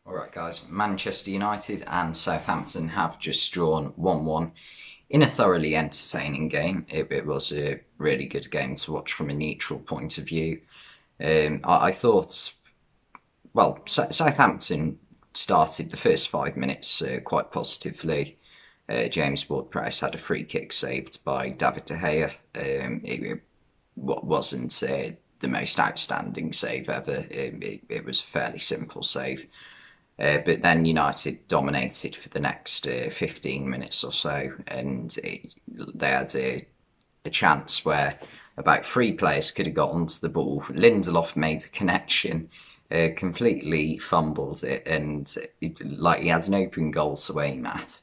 Alright guys, Manchester United and Southampton have just drawn 1-1 in a thoroughly entertaining game. It was a really good game to watch from a neutral point of view. I thought, Southampton started the first 5 minutes quite positively. James Ward-Prowse had a free kick saved by David De Gea. It wasn't the most outstanding save ever. It was a fairly simple save. But then United dominated for the next 15 minutes or so, and they had a chance where about three players could have got onto the ball. Lindelof made a connection, completely fumbled it, and he had an open goal to aim at,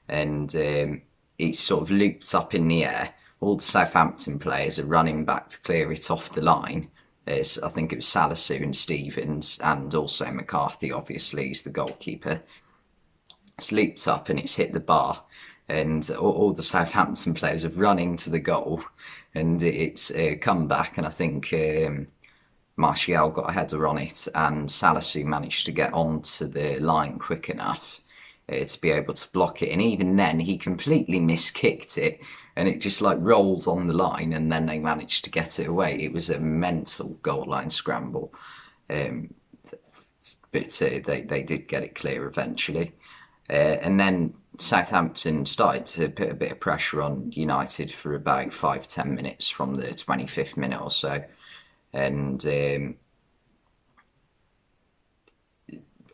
and it sort of looped up in the air. All the Southampton players are running back to clear it off the line. I think it was Salisu and Stevens, and also McCarthy, obviously, is the goalkeeper. It's looped up and it's hit the bar, and all the Southampton players have run into the goal, and it's come back, and I think Martial got a header on it, and Salisu managed to get onto the line quick enough to be able to block it, and even then he completely miskicked it, and it just rolled on the line, and then they managed to get it away. It was a mental goal line scramble, but they did get it clear eventually. And then Southampton started to put a bit of pressure on United for about 5-10 minutes from the 25th minute or so, and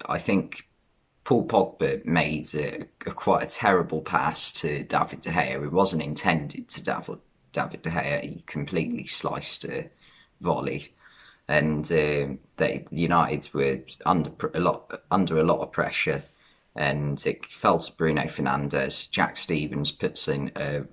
I think Paul Pogba made quite a terrible pass to David De Gea. It wasn't intended to David De Gea. He completely sliced a volley, and United were under a lot of pressure, and it fell to Bruno Fernandes. Jack Stevens puts in a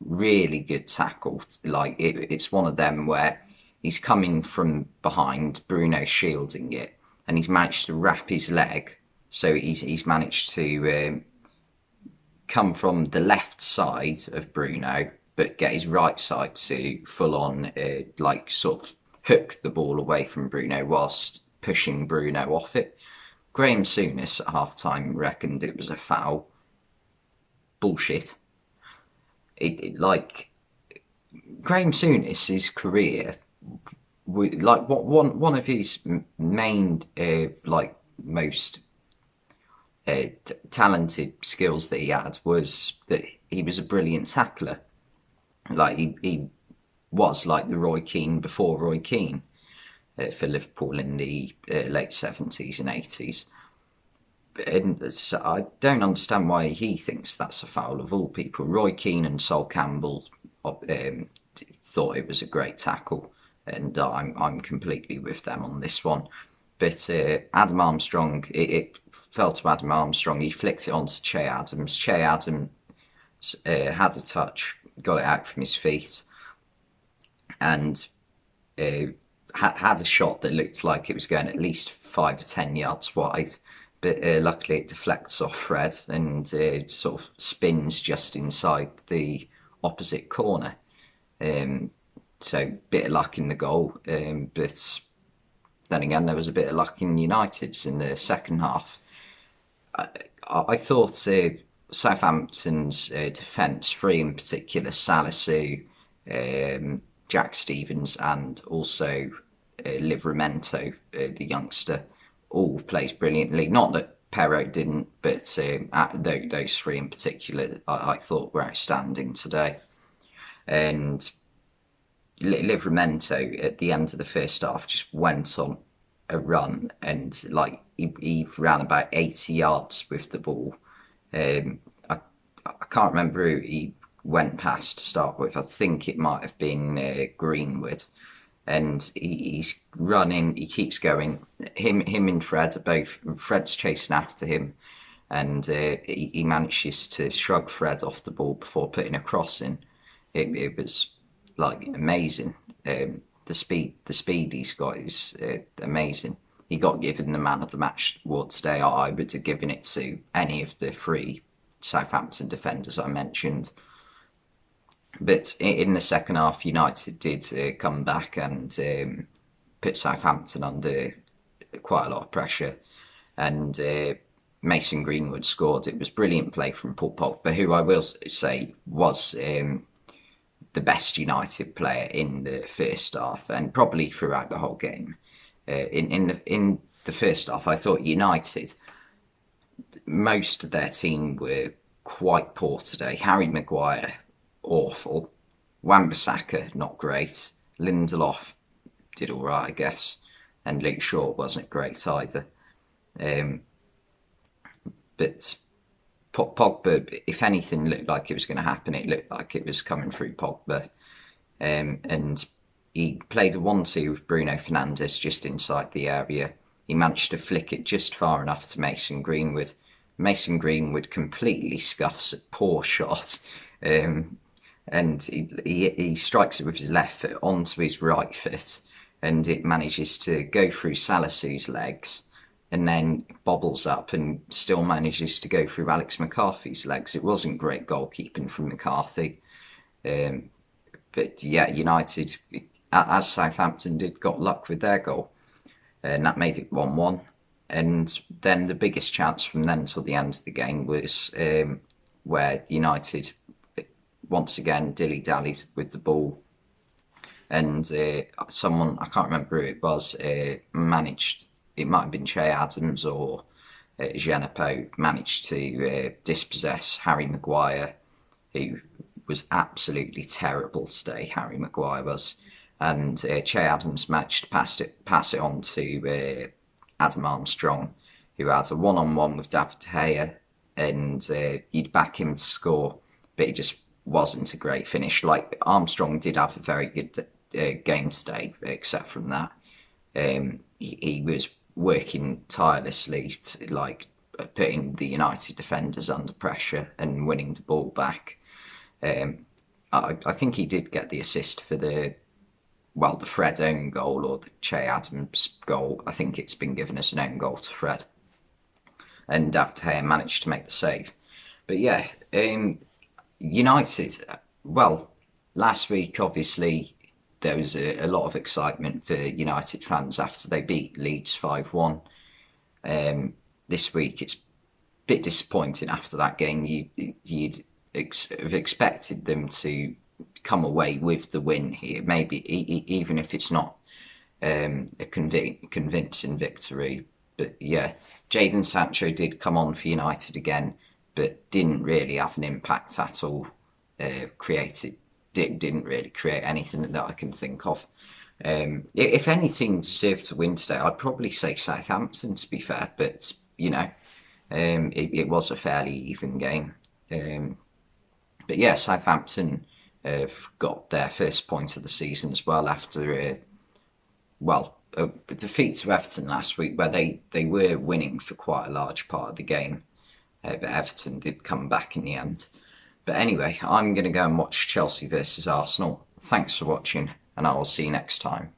really good tackle. It's one of them where he's coming from behind, Bruno shielding it, and he's managed to wrap his leg. So he's managed to come from the left side of Bruno, but get his right side to full on, sort of hook the ball away from Bruno whilst pushing Bruno off it. Graham Souness at half time reckoned it was a foul. Bullshit. Graham Souness' career, one of his main most talented skills that he had was that he was a brilliant tackler. He was like the Roy Keane before Roy Keane for Liverpool in the late 70s and 80s. And so I don't understand why he thinks that's a foul of all people. Roy Keane and Sol Campbell thought it was a great tackle, and I'm completely with them on this one. But Adam Armstrong, it fell to Adam Armstrong. He flicked it onto Che Adams. Che Adams had a touch, got it out from his feet, and had a shot that looked like it was going at least 5 or 10 yards wide. But luckily it deflects off Fred and sort of spins just inside the opposite corner. So bit of luck in the goal, but then again, there was a bit of luck in United's in the second half. I thought Southampton's defence, three in particular, Salisu, Jack Stevens, and also Livramento, the youngster, all plays brilliantly. Not that Perrault didn't, but those three in particular I thought were outstanding today. And Livramento at the end of the first half just went on a run, and he ran about 80 yards with the ball. I can't remember who he went past to start with. I think it might have been Greenwood, and he's running. He keeps going. Him and Fred are both. Fred's chasing after him, and he manages to shrug Fred off the ball before putting a cross in. It was amazing. The speed he's got is amazing. He got given the man of the match award today. I would have given it to any of the three Southampton defenders I mentioned. But in the second half, United did come back and put Southampton under quite a lot of pressure. and Mason Greenwood scored. It was brilliant play from Paul Pogba, who I will say was the best United player in the first half and probably throughout the whole game. In the first half, I thought United, most of their team were quite poor today. Harry Maguire, awful. Wan-Bissaka, not great. Lindelof did all right, I guess. And Luke Shaw wasn't great either. Um, but Pogba, if anything looked like it was going to happen, it looked like it was coming through Pogba. And he played a 1-2 with Bruno Fernandes just inside the area. He managed to flick it just far enough to Mason Greenwood. Mason Greenwood completely scuffs a poor shot. And he strikes it with his left foot onto his right foot, and it manages to go through Salisu's legs and then bobbles up and still manages to go through Alex McCarthy's legs. It wasn't great goalkeeping from McCarthy. But yeah, United, as Southampton did, got luck with their goal, and that made it 1-1. And then the biggest chance from then till the end of the game was where United once again dilly-dallied with the ball, and someone, I can't remember who it was, managed, it might have been Che Adams or Genepo, managed to dispossess Harry Maguire, who was absolutely terrible today, Harry Maguire was. And Che Adams managed to pass it on to Adam Armstrong, who had a one-on-one with David De Gea, and you'd back him to score, but he just wasn't a great finish. Like, Armstrong did have a very good game today, except from that. He was working tirelessly to, like, putting the United defenders under pressure and winning the ball back. I think he did get the assist for the Fred own goal or the Che Adams goal. I think it's been given as an own goal to Fred. And David De Gea managed to make the save. But yeah, United, last week, obviously, there was a lot of excitement for United fans after they beat Leeds 5-1. This week, it's a bit disappointing after that game. You'd have expected them to come away with the win here, maybe even if it's not a convincing victory. But yeah, Jadon Sancho did come on for United again, but didn't really have an impact at all. Didn't really create anything that I can think of. If any team deserved to win today, I'd probably say Southampton, to be fair. But it was a fairly even game. But yeah, Southampton have got their first point of the season as well after a defeat to Everton last week, where they were winning for quite a large part of the game, but Everton did come back in the end. But anyway, I'm going to go and watch Chelsea versus Arsenal. Thanks for watching, and I will see you next time.